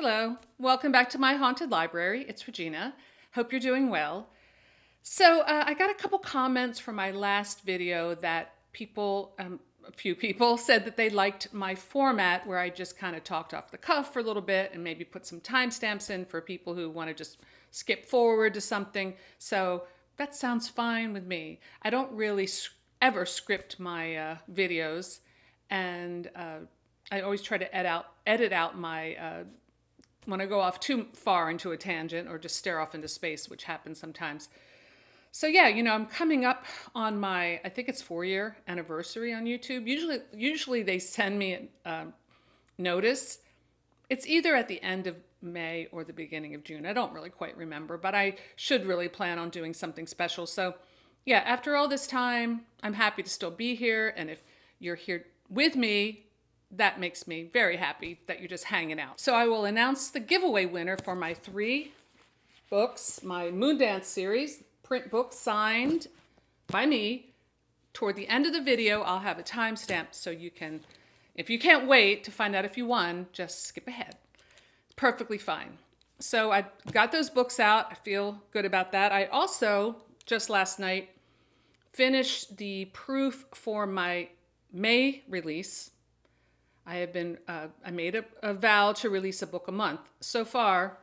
Hello, welcome back to my haunted library. It's Regina. Hope you're doing well. So, I got a couple comments from my last video that a few people said that they liked my format where I just kind of talked off the cuff for a little bit and maybe put some timestamps in for people who want to just skip forward to something. So, that sounds fine with me. I don't really ever script my videos, and I always try to edit out my when I go off too far into a tangent or just stare off into space, which happens sometimes. So yeah, I'm coming up on my, I think it's 4-year anniversary on YouTube. Usually they send me a notice. It's either at the end of May or the beginning of June. I don't really quite remember, but I should really plan on doing something special. So yeah, after all this time, I'm happy to still be here. And if you're here with me, that makes me very happy that you're just hanging out. So I will announce the giveaway winner for my 3 books, my Moondance series, print book signed by me. Toward the end of the video, I'll have a timestamp so you can, if you can't wait to find out if you won, just skip ahead. Perfectly fine. So I got those books out. I feel good about that. I also, just last night, finished the proof for my May release. I made a vow to release a book a month. So far,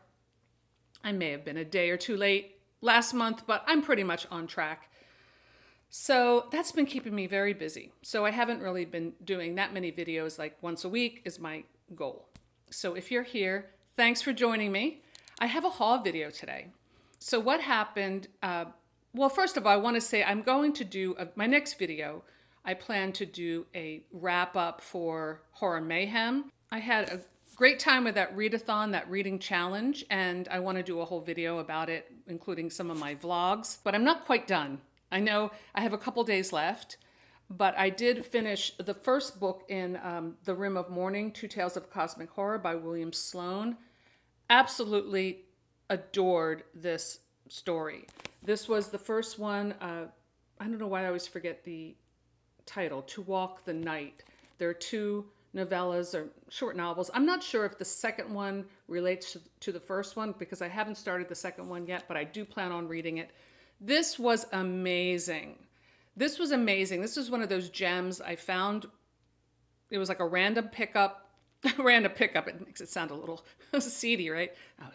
I may have been a day or two late last month, but I'm pretty much on track. So that's been keeping me very busy. So I haven't really been doing that many videos, like once a week is my goal. So if you're here, thanks for joining me. I have a haul video today. So what happened, well, first of all, I want to say I'm going to do my next video. I plan to do a wrap up for Horror Mayhem. I had a great time with that readathon, that reading challenge, and I want to do a whole video about it, including some of my vlogs, but I'm not quite done. I know I have a couple days left, but I did finish the first book in the Rim of Mourning, 2 Tales of Cosmic Horror by William Sloane. Absolutely adored this story. This was the first one. I don't know why I always forget the title, To Walk the Night. There are 2 novellas or short novels. I'm not sure if the second one relates to the first one because I haven't started the second one yet, but I do plan on reading it. This was amazing. This was amazing. This was one of those gems I found. It was like a random pickup. Random pickup. It makes it sound a little seedy, right? Oh,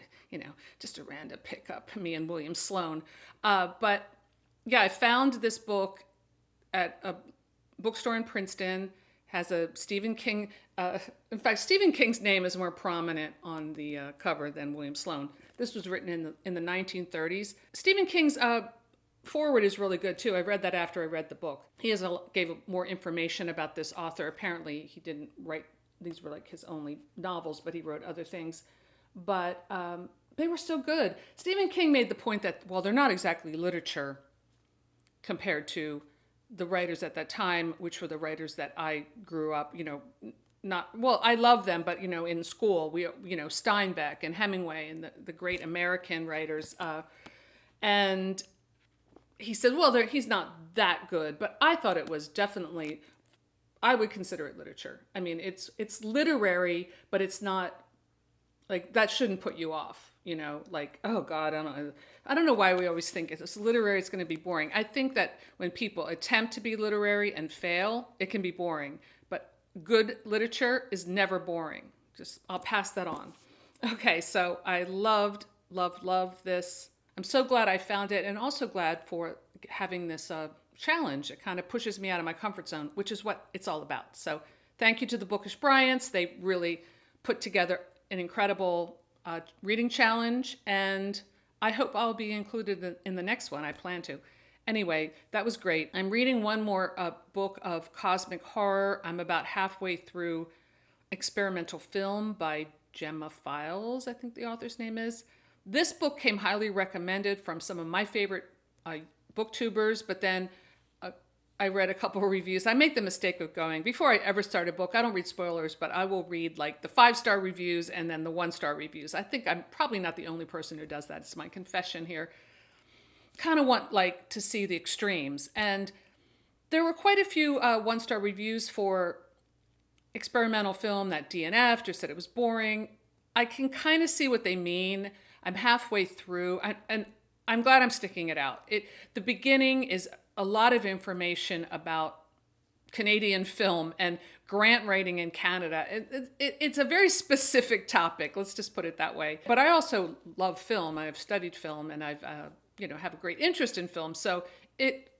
just a random pickup, me and William Sloane. But yeah, I found this book at a bookstore in Princeton. Has a Stephen King. In fact, Stephen King's name is more prominent on the cover than William Sloane. This was written in the 1930s. Stephen King's foreword is really good too. I read that after I read the book. He gave more information about this author. Apparently, he didn't write, these were like his only novels, but he wrote other things. But they were so good. Stephen King made the point that, well, they're not exactly literature compared to the writers at that time, which were the writers that I grew up, I love them, but, in school, Steinbeck and Hemingway and the great American writers. And he said, well, he's not that good, but I thought it was definitely, I would consider it literature. I mean, it's literary, but it's not, like, that shouldn't put you off, like, oh God, I don't know why we always think it's literary, it's going to be boring. I think that when people attempt to be literary and fail, it can be boring, but good literature is never boring. I'll pass that on. Okay, so I loved this. I'm so glad I found it, and also glad for having this challenge. It kind of pushes me out of my comfort zone, which is what it's all about. So thank you to the Bookish Bryants. They really put together an incredible reading challenge, and I hope I'll be included in the next one. I plan to. Anyway, that was great. I'm reading one more book of cosmic horror. I'm about halfway through Experimental Film by Gemma Files, I think the author's name is. This book came highly recommended from some of my favorite booktubers, but then I read a couple of reviews. I make the mistake of going, before I ever start a book, I don't read spoilers, but I will read like the 5-star reviews and then the 1-star reviews. I think I'm probably not the only person who does that. It's my confession here. Kind of want to see the extremes. And there were quite a few 1-star reviews for Experimental Film that DNF, just said it was boring. I can kind of see what they mean. I'm halfway through, and I'm glad I'm sticking it out. The beginning is a lot of information about Canadian film and grant writing in Canada. It's a very specific topic. Let's just put it that way. But I also love film. I've studied film, and I've have a great interest in film. So it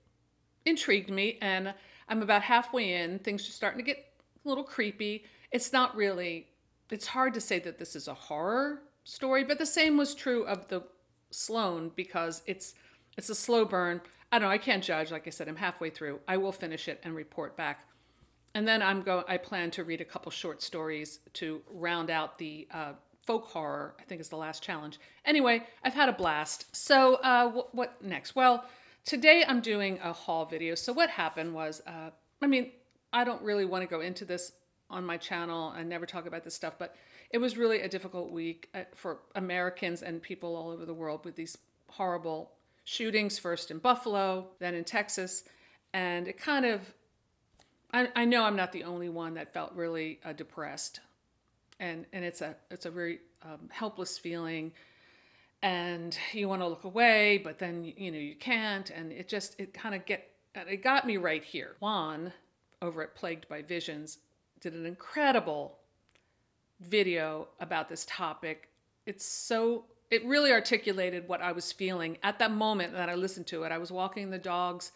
intrigued me, and I'm about halfway in. Things are starting to get a little creepy. It's not really. It's hard to say that this is a horror story, but the same was true of the Sloan, because it's a slow burn. I don't know. I can't judge. Like I said, I'm halfway through. I will finish it and report back. And then I plan to read a couple short stories to round out the folk horror. I think is the last challenge. Anyway, I've had a blast. So what next? Well, today I'm doing a haul video. So what happened was, I don't really want to go into this on my channel. I never talk about this stuff, but it was really a difficult week for Americans and people all over the world with these horrible shootings, first in Buffalo, then in Texas. And it kind of, I know I'm not the only one that felt really depressed. And it's a very helpless feeling. And you want to look away, but then, you can't. And it got me right here. Juan, over at Plagued by Visions, did an incredible video about this topic. It really articulated what I was feeling at that moment that I listened to it. I was walking the dogs.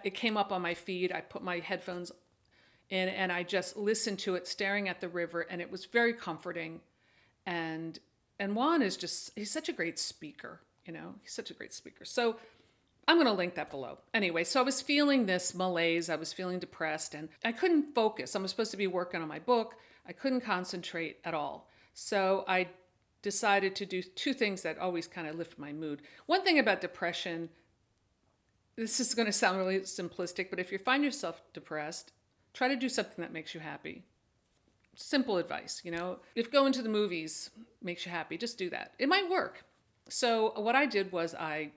It came up on my feed. I put my headphones in and I just listened to it, staring at the river, and it was very comforting. And Juan he's such a great speaker, He's such a great speaker. So I'm going to link that below. Anyway, so I was feeling this malaise. I was feeling depressed and I couldn't focus. I was supposed to be working on my book. I couldn't concentrate at all. So I decided to do two things that always kind of lift my mood. One thing about depression, this is going to sound really simplistic, but if you find yourself depressed, try to do something that makes you happy. Simple advice, If going to the movies makes you happy, just do that. It might work. So what I did was I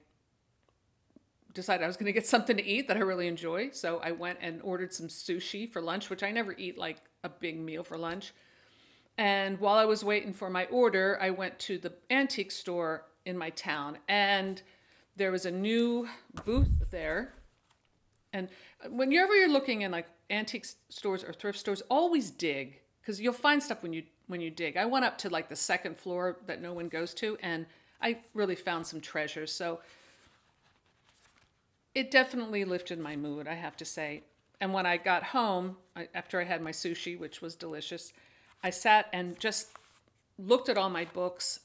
decided I was going to get something to eat that I really enjoy. So I went and ordered some sushi for lunch, which I never eat like a big meal for lunch. And while I was waiting for my order, I went to the antique store in my town, and there was a new booth there. And whenever you're looking in like antique stores or thrift stores, always dig, because you'll find stuff when you dig. I went up to like the second floor that no one goes to, and I really found some treasures. So it definitely lifted my mood, I have to say. And when I got home, after I had my sushi, which was delicious, I sat and just looked at all my books,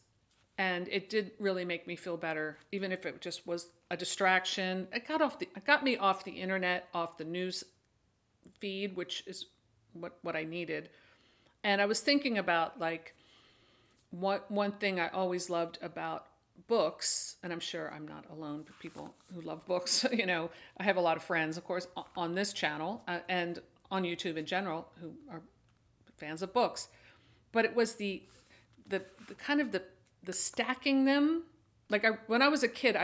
and it did really make me feel better, even if it just was a distraction. It got me off the internet, off the news feed, which is what I needed. And I was thinking about like one thing I always loved about books, and I'm sure I'm not alone for people who love books. I have a lot of friends, of course, on this channel and on YouTube in general who are fans of books. But it was the kind of the stacking them. Like when I was a kid,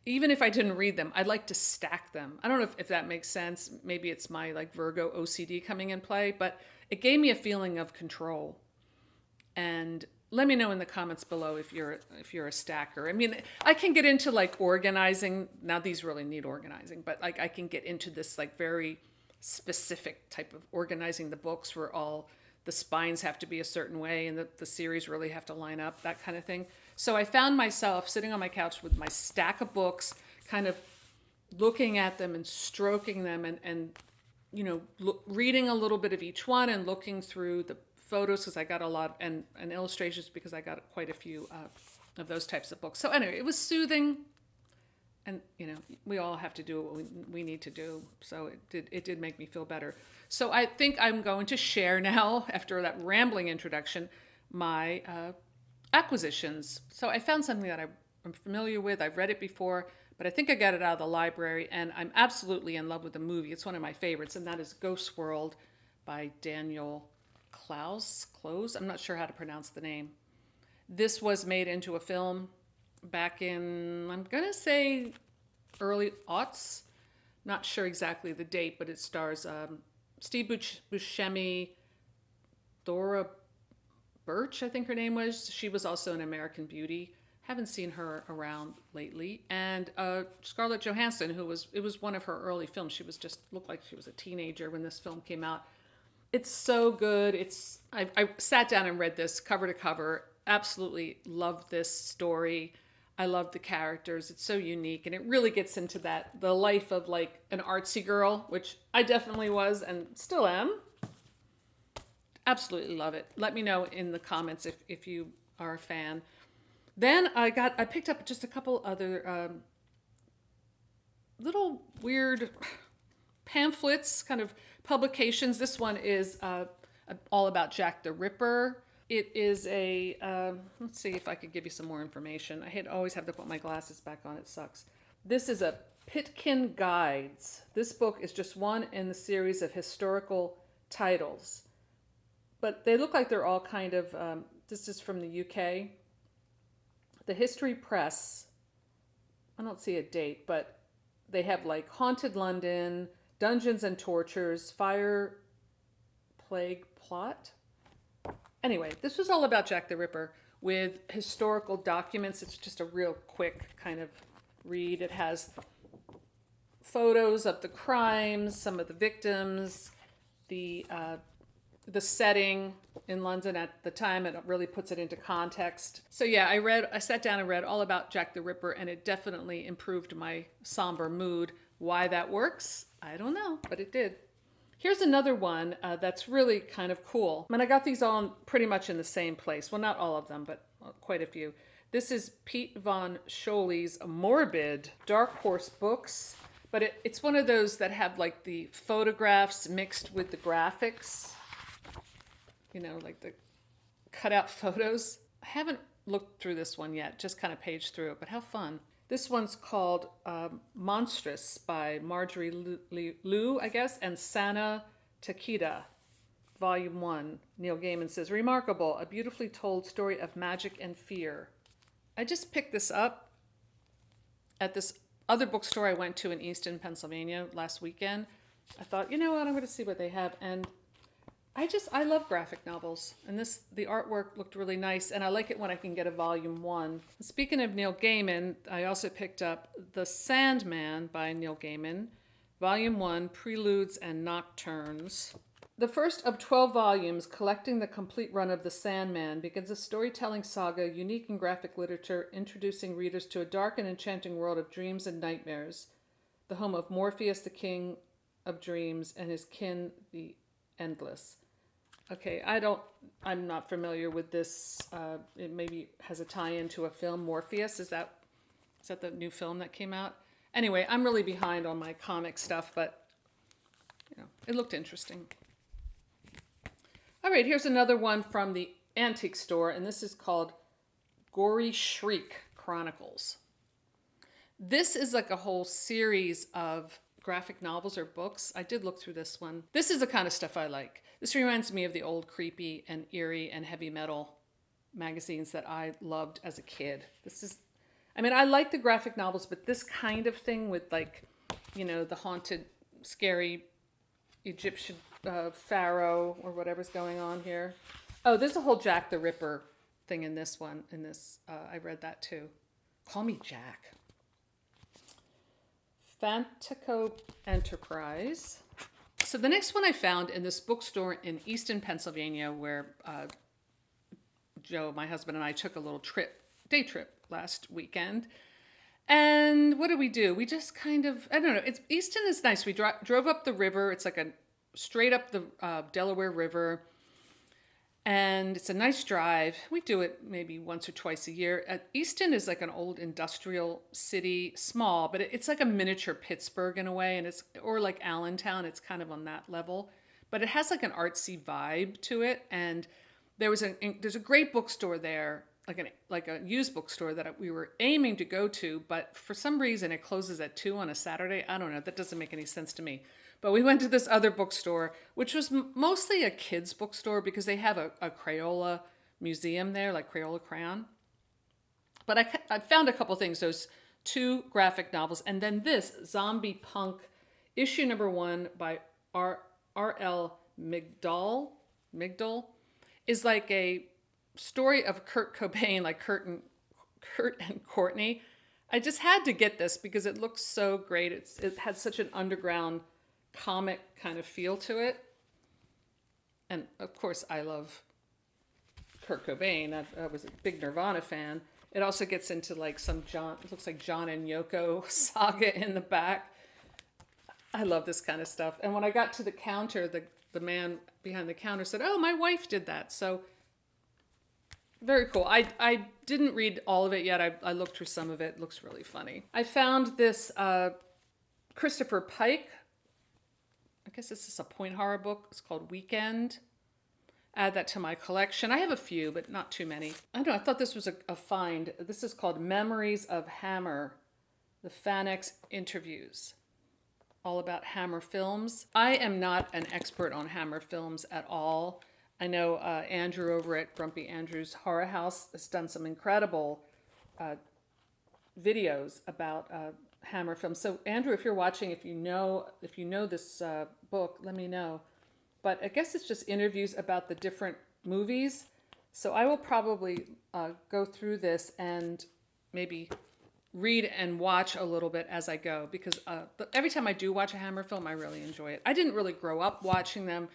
even if I didn't read them, I'd like to stack them. I don't know if that makes sense. Maybe it's my like Virgo OCD coming in play, but it gave me a feeling of control. And let me know in the comments below if you're a stacker. I can get into like organizing. Now these really need organizing, but like I can get into this like very specific type of organizing the books where all the spines have to be a certain way and the series really have to line up, that kind of thing. So I found myself sitting on my couch with my stack of books, kind of looking at them and stroking them and reading a little bit of each one and looking through the photos because I got a lot and illustrations because I got quite a few of those types of books. So anyway, it was soothing, and we all have to do what we need to do. So it did make me feel better. So I think I'm going to share now, after that rambling introduction, my acquisitions. So I found something that I'm familiar with. I've read it before, but I think I got it out of the library, and I'm absolutely in love with the movie. It's one of my favorites, and that is Ghost World by Daniel Close. I'm not sure how to pronounce the name. This was made into a film back in, I'm going to say, early aughts. Not sure exactly the date, but it stars Steve Buscemi, Thora Birch, I think her name was. She was also in American Beauty. Haven't seen her around lately. And Scarlett Johansson, it was one of her early films. She was just looked like she was a teenager when this film came out. It's so good. I sat down and read this cover to cover. Absolutely love this story. I love the characters. It's so unique, and it really gets into the life of like an artsy girl, which I definitely was and still am. Absolutely love it. Let me know in the comments if you are a fan. Then I picked up just a couple other little weird pamphlets, kind of publications. This one is all about Jack the Ripper. It is let's see if I could give you some more information. Always have to put my glasses back on. It sucks. This is a Pitkin Guides. This book is just one in the series of historical titles. But they look like they're all kind of, this is from the UK. The History Press, I don't see a date, but they have like Haunted London, Dungeons and Tortures, Fire, Plague, Plot. Anyway, this was all about Jack the Ripper with historical documents. It's just a real quick kind of read. It has photos of the crimes, some of the victims, the setting in London at the time. It really puts it into context. So yeah, I sat down and read all about Jack the Ripper, and it definitely improved my somber mood. Why that works, I don't know, but it did. Here's another one that's really kind of cool. I got these all pretty much in the same place. Well, not all of them, but quite a few. This is Pete Von Scholey's Morbid Dark Horse Books, but it's one of those that have like the photographs mixed with the graphics. You know, like the cutout photos. I haven't looked through this one yet, just kind of paged through it, but how fun. This one's called Monstrous by Marjorie Liu, I guess, and Sana Takeda, Volume 1. Neil Gaiman says, remarkable, a beautifully told story of magic and fear. I just picked this up at this other bookstore I went to in Easton, Pennsylvania last weekend. I thought, you know what, I'm going to see what they have. And I love graphic novels, and the artwork looked really nice, and I like it when I can get a volume 1. Speaking of Neil Gaiman, I also picked up The Sandman by Neil Gaiman, volume 1, Preludes and Nocturnes. The first of 12 volumes collecting the complete run of The Sandman begins a storytelling saga unique in graphic literature, introducing readers to a dark and enchanting world of dreams and nightmares, the home of Morpheus, the king of dreams, and his kin, the endless. Okay, I'm not familiar with this. It maybe has a tie-in to a film, Morpheus. Is that the new film that came out? Anyway, I'm really behind on my comic stuff, but it looked interesting. All right, here's another one from the antique store, and this is called Gory Shriek Chronicles. This is like a whole series of graphic novels or books. I did look through this one. This is the kind of stuff I like. This reminds me of the old creepy and eerie and heavy metal magazines that I loved as a kid. I like the graphic novels, but this kind of thing with like, the haunted, scary Egyptian pharaoh or whatever's going on here. Oh, there's a whole Jack the Ripper thing in this one. I read that too. Call Me Jack. Fantico Enterprise. So the next one I found in this bookstore in Easton, Pennsylvania, where Joe, my husband, and I took a little day trip last weekend. And what did we do? We just kind of, I don't know, Easton is nice. We drove up the river. It's like straight up the Delaware River. And it's a nice drive. We do it maybe once or twice a year. Easton is like an old industrial city, small, but it's like a miniature Pittsburgh in a way, or like Allentown. It's kind of on that level, but it has like an artsy vibe to it. And there's a great bookstore there, like a used bookstore that we were aiming to go to, but for some reason it closes at 2 on a Saturday. I don't know. That doesn't make any sense to me. But we went to this other bookstore, which was mostly a kids' bookstore because they have a Crayola museum there, like Crayola crayon. But I found a couple things, those 2 graphic novels, and then this, Zombie Punk, issue number 1 by R.L. Migdal, is like a story of Kurt Cobain, like Kurt and Courtney. I just had to get this because it looks so great. It had such an underground comic kind of feel to it. And of course, I love Kurt Cobain. I was a big Nirvana fan. It also gets into like some it looks like John and Yoko saga in the back. I love this kind of stuff. And when I got to the counter, the man behind the counter said, "Oh, my wife did that." So very cool. I didn't read all of it yet. I looked through some of it. It looks really funny. I found this Christopher Pike. I guess this is a point horror book. It's called Weekend. Add that to my collection. I have a few, but not too many. I don't know. I thought this was a find. This is called Memories of Hammer, the Fanex Interviews. All about Hammer films. I am not an expert on Hammer films at all. I know Andrew over at Grumpy Andrew's Horror House has done some incredible videos about Hammer films. So Andrew, if you're watching, if you know this book, let me know. But I guess it's just interviews about the different movies. So I will probably go through this and maybe read and watch a little bit as I go, because every time I do watch a Hammer film, I really enjoy it. I didn't really grow up watching them.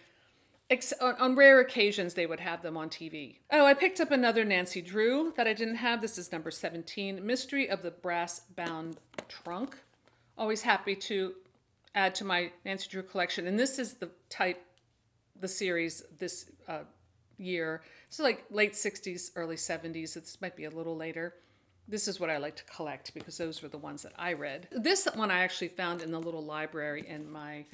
On rare occasions, they would have them on TV. Oh, I picked up another Nancy Drew that I didn't have. This is number 17, Mystery of the Brass-Bound Trunk. Always happy to add to my Nancy Drew collection. And this is the series this year. So like late 60s, early 70s. This might be a little later. This is what I like to collect because those were the ones that I read. This one I actually found in the little library in my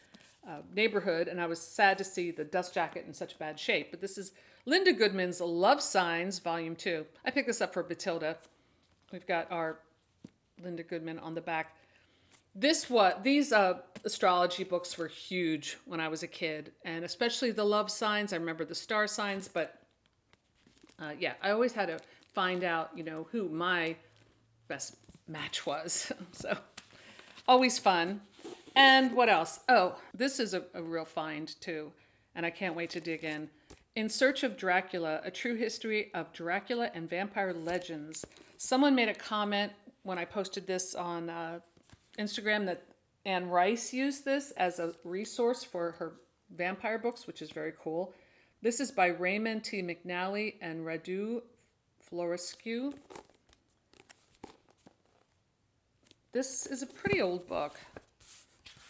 neighborhood, and I was sad to see the dust jacket in such bad shape. But this is Linda Goodman's Love Signs, Volume 2. I picked this up for Batilda. We've got our Linda Goodman on the back. These astrology books were huge when I was a kid, and especially the love signs. I remember the star signs, but yeah, I always had to find out, who my best match was. So always fun. And what else? Oh, this is a real find too, and I can't wait to dig in. In Search of Dracula, A True History of Dracula and Vampire Legends. Someone made a comment when I posted this on Instagram that Anne Rice used this as a resource for her vampire books, which is very cool. This is by Raymond T. McNally and Radu Florescu. This is a pretty old book,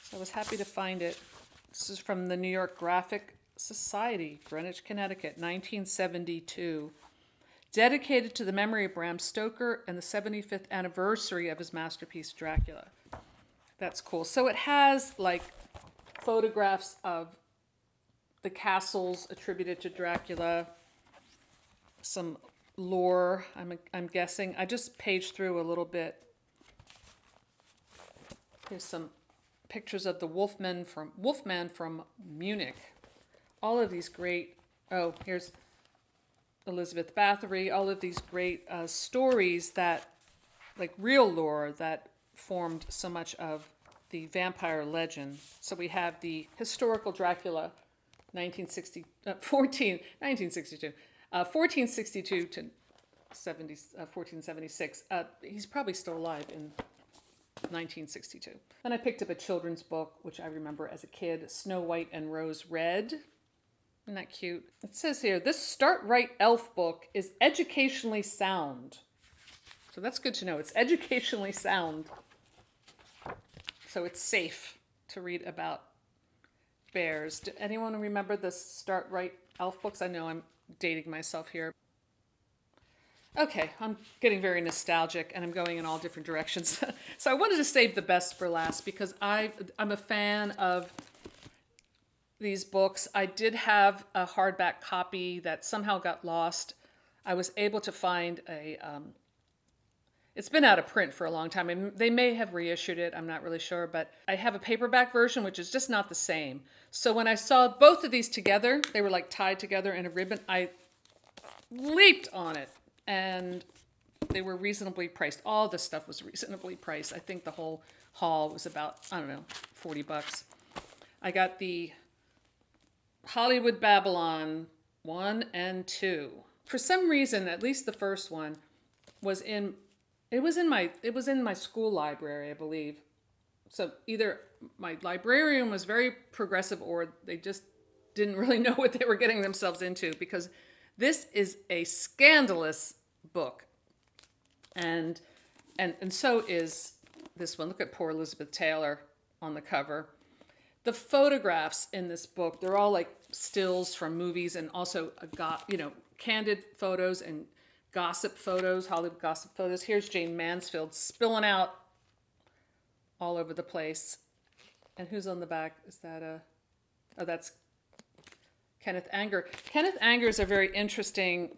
so I was happy to find it. This is from the New York Graphic Society, Greenwich, Connecticut, 1972. Dedicated to the memory of Bram Stoker and the 75th anniversary of his masterpiece, Dracula. That's cool. So it has like photographs of the castles attributed to Dracula, some lore, I'm guessing. I just paged through a little bit. Here's some pictures of the Wolfman from Munich. All of these great, here's Elizabeth Bathory, all of these great stories that, like real lore that formed so much of the vampire legend. So we have the historical Dracula, 1462 to 1476. He's probably still alive in 1962. Then I picked up a children's book, which I remember as a kid, Snow White and Rose Red. Isn't that cute? It says here, this Start Right Elf book is educationally sound. So that's good to know. It's educationally sound. So it's safe to read about bears. Do anyone remember the Start Right Elf books? I know I'm dating myself here. Okay, I'm getting very nostalgic and I'm going in all different directions. So I wanted to save the best for last because I'm a fan of these books. I did have a hardback copy that somehow got lost. I was able to find it's been out of print for a long time, and they may have reissued it, I'm not really sure, but I have a paperback version, which is just not the same. So when I saw both of these together, they were like tied together in a ribbon, I leaped on it, and they were reasonably priced. All the stuff was reasonably priced. I think the whole haul was about, $40. I got the Hollywood Babylon 1 and 2. for some reason, at least the first one was in, it was in my school library, I believe. So either my librarian was very progressive or they just didn't really know what they were getting themselves into, because this is a scandalous book. And so is this one. Look at poor Elizabeth Taylor on the cover. The photographs in this book, they're all like stills from movies, and also candid photos and gossip photos, Hollywood gossip photos. Here's Jane Mansfield spilling out all over the place. And who's on the back? Is that that's Kenneth Anger. Kenneth Anger is a very interesting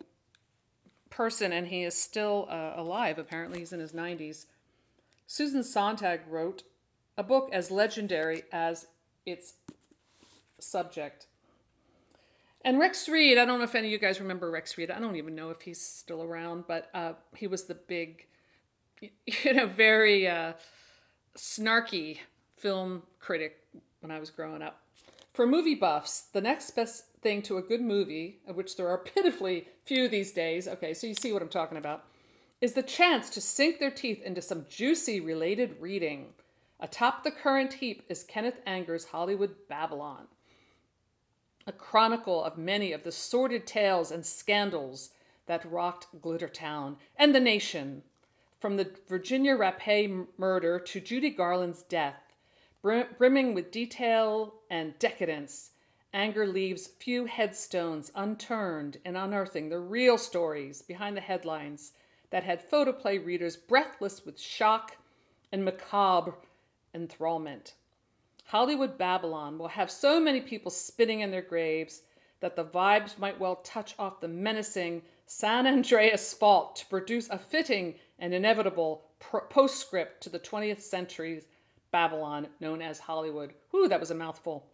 person, and he is still alive. Apparently he's in his 90s. Susan Sontag wrote a book as legendary as its subject. And Rex Reed, I don't know if any of you guys remember Rex Reed. I don't even know if he's still around, but he was the big, very snarky film critic when I was growing up. For movie buffs, the next best thing to a good movie, of which there are pitifully few these days, okay, so you see what I'm talking about, is the chance to sink their teeth into some juicy related reading. Atop the current heap is Kenneth Anger's Hollywood Babylon, a chronicle of many of the sordid tales and scandals that rocked Glittertown and the nation, from the Virginia Rapay murder to Judy Garland's death. Brimming with detail and decadence, Anger leaves few headstones unturned in unearthing the real stories behind the headlines that had photoplay readers breathless with shock and macabre enthrallment. Hollywood Babylon will have so many people spinning in their graves that the vibes might well touch off the menacing San Andreas fault to produce a fitting and inevitable postscript to the 20th century's Babylon, known as Hollywood. Whew, that was a mouthful.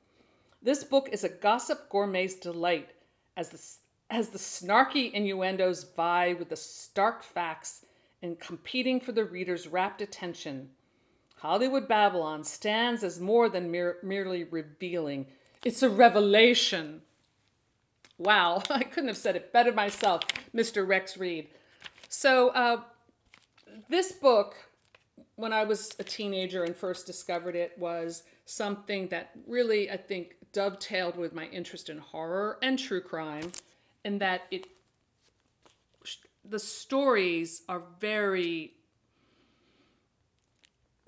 This book is a gossip gourmet's delight as the snarky innuendos vie with the stark facts in competing for the reader's rapt attention. Hollywood Babylon stands as more than merely revealing. It's a revelation. Wow, I couldn't have said it better myself, Mr. Rex Reed. So this book, when I was a teenager and first discovered it, was something that really, I think, dovetailed with my interest in horror and true crime, in that the stories are very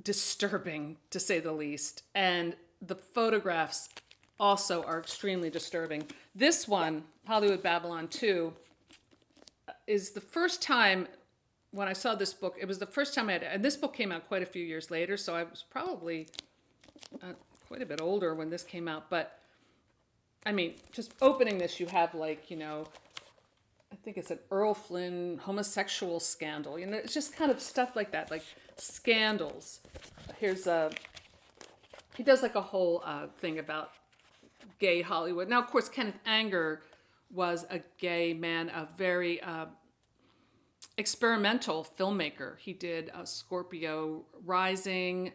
disturbing, to say the least, and the photographs also are extremely disturbing. This one, Hollywood Babylon 2, is the first time when I saw this book. It was the first time and this book came out quite a few years later, so I was probably quite a bit older when this came out. But I mean, just opening this, you have I think it's an Earl Flynn homosexual scandal. It's just kind of stuff like that, like scandals. Here's he does like a whole thing about gay Hollywood. Now, of course, Kenneth Anger was a gay man, a very experimental filmmaker. He did Scorpio Rising,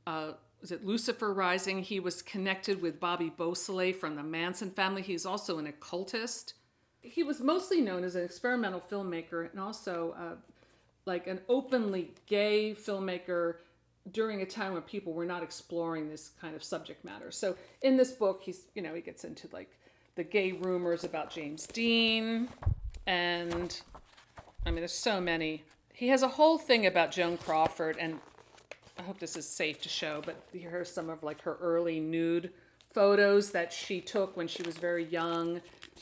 was it Lucifer Rising? He was connected with Bobby Beausoleil from the Manson family. He's also an occultist. He was mostly known as an experimental filmmaker and also like an openly gay filmmaker during a time when people were not exploring this kind of subject matter. So in this book, he gets into like the gay rumors about James Dean, and I mean, there's so many. He has a whole thing about Joan Crawford, and I hope this is safe to show, but here are some of like her early nude photos that she took when she was very young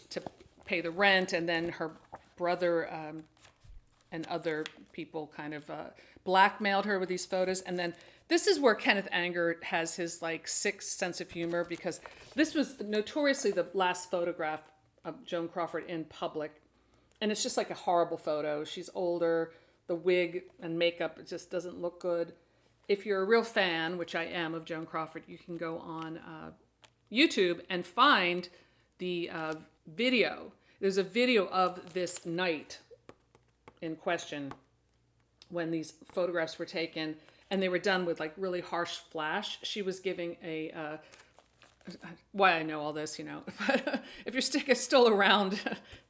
to pay the rent, and then her brother and other people kind of blackmailed her with these photos. And then this is where Kenneth Anger has his like sixth sense of humor, because this was notoriously the last photograph of Joan Crawford in public. And it's just like a horrible photo. She's older, the wig and makeup, it just doesn't look good. If you're a real fan, which I am, of Joan Crawford, you can go on YouTube and find the video. There's a video of this night in question when these photographs were taken, and they were done with like really harsh flash. She was giving a why I know all this, but if you're still around,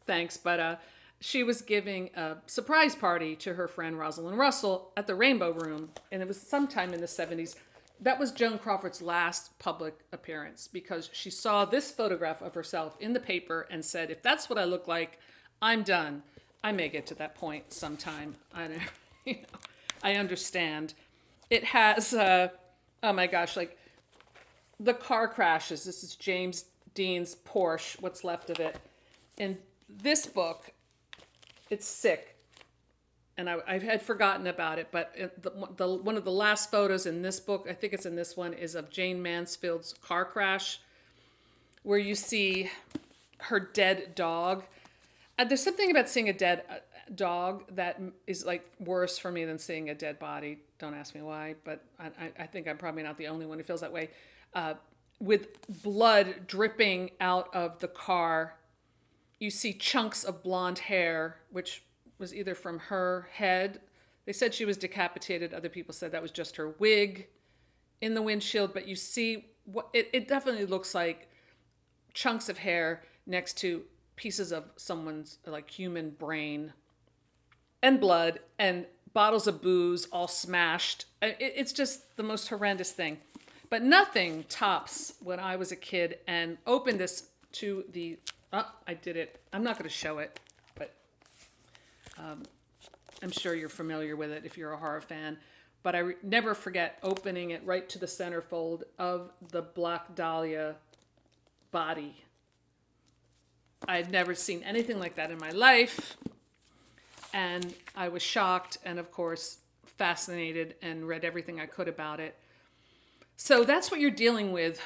thanks. But she was giving a surprise party to her friend Rosalind Russell at the Rainbow Room, and it was sometime in the 70s. That was Joan Crawford's last public appearance because she saw this photograph of herself in the paper and said, if that's what I look like, I'm done. I may get to that point sometime. I don't, I understand. It has, oh my gosh, like the car crashes. This is James Dean's Porsche, what's left of it. In this book, it's sick. And I had forgotten about it, but one of the last photos in this book, I think it's in this one, is of Jane Mansfield's car crash, where you see her dead dog. There's something about seeing a dead dog that is like worse for me than seeing a dead body. Don't ask me why, but I think I'm probably not the only one who feels that way. With blood dripping out of the car, you see chunks of blonde hair, which was either from her head. They said she was decapitated. Other people said that was just her wig in the windshield. But you see, it definitely looks like chunks of hair next to pieces of someone's like human brain and blood and bottles of booze all smashed. It's just the most horrendous thing. But nothing tops when I was a kid and opened this to the, I did it. I'm not going to show it, but I'm sure you're familiar with it if you're a horror fan. But I never forget opening it right to the centerfold of the Black Dahlia body. I had never seen anything like that in my life. And I was shocked and, of course, fascinated and read everything I could about it. So that's what you're dealing with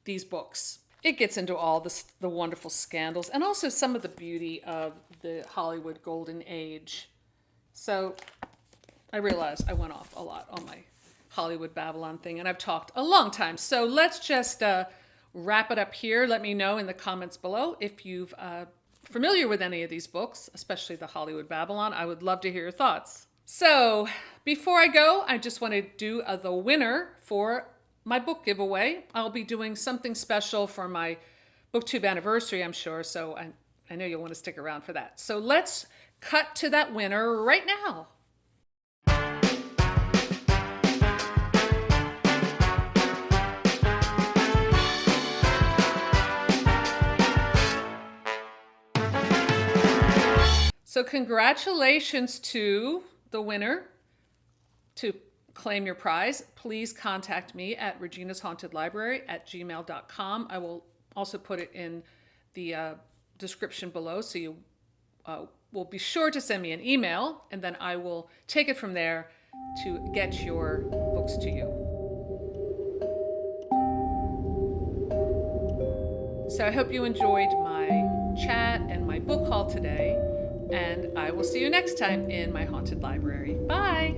these books. It gets into all the wonderful scandals and also some of the beauty of the Hollywood golden age. So I realized I went off a lot on my Hollywood Babylon thing, and I've talked a long time. So let's just wrap it up here. Let me know in the comments below if you've familiar with any of these books, especially the Hollywood Babylon. I would love to hear your thoughts. So before I go, I just want to do the winner for my book giveaway. I'll be doing something special for my booktube anniversary, I'm sure. So I know you'll want to stick around for that. So let's cut to that winner right now. So congratulations to the winner. To claim your prize, please contact me at reginashauntedlibrary@gmail.com. I will also put it in the description below, so you will be sure to send me an email, and then I will take it from there to get your books to you. So I hope you enjoyed my chat and my book haul today. And I will see you next time in my haunted library. Bye!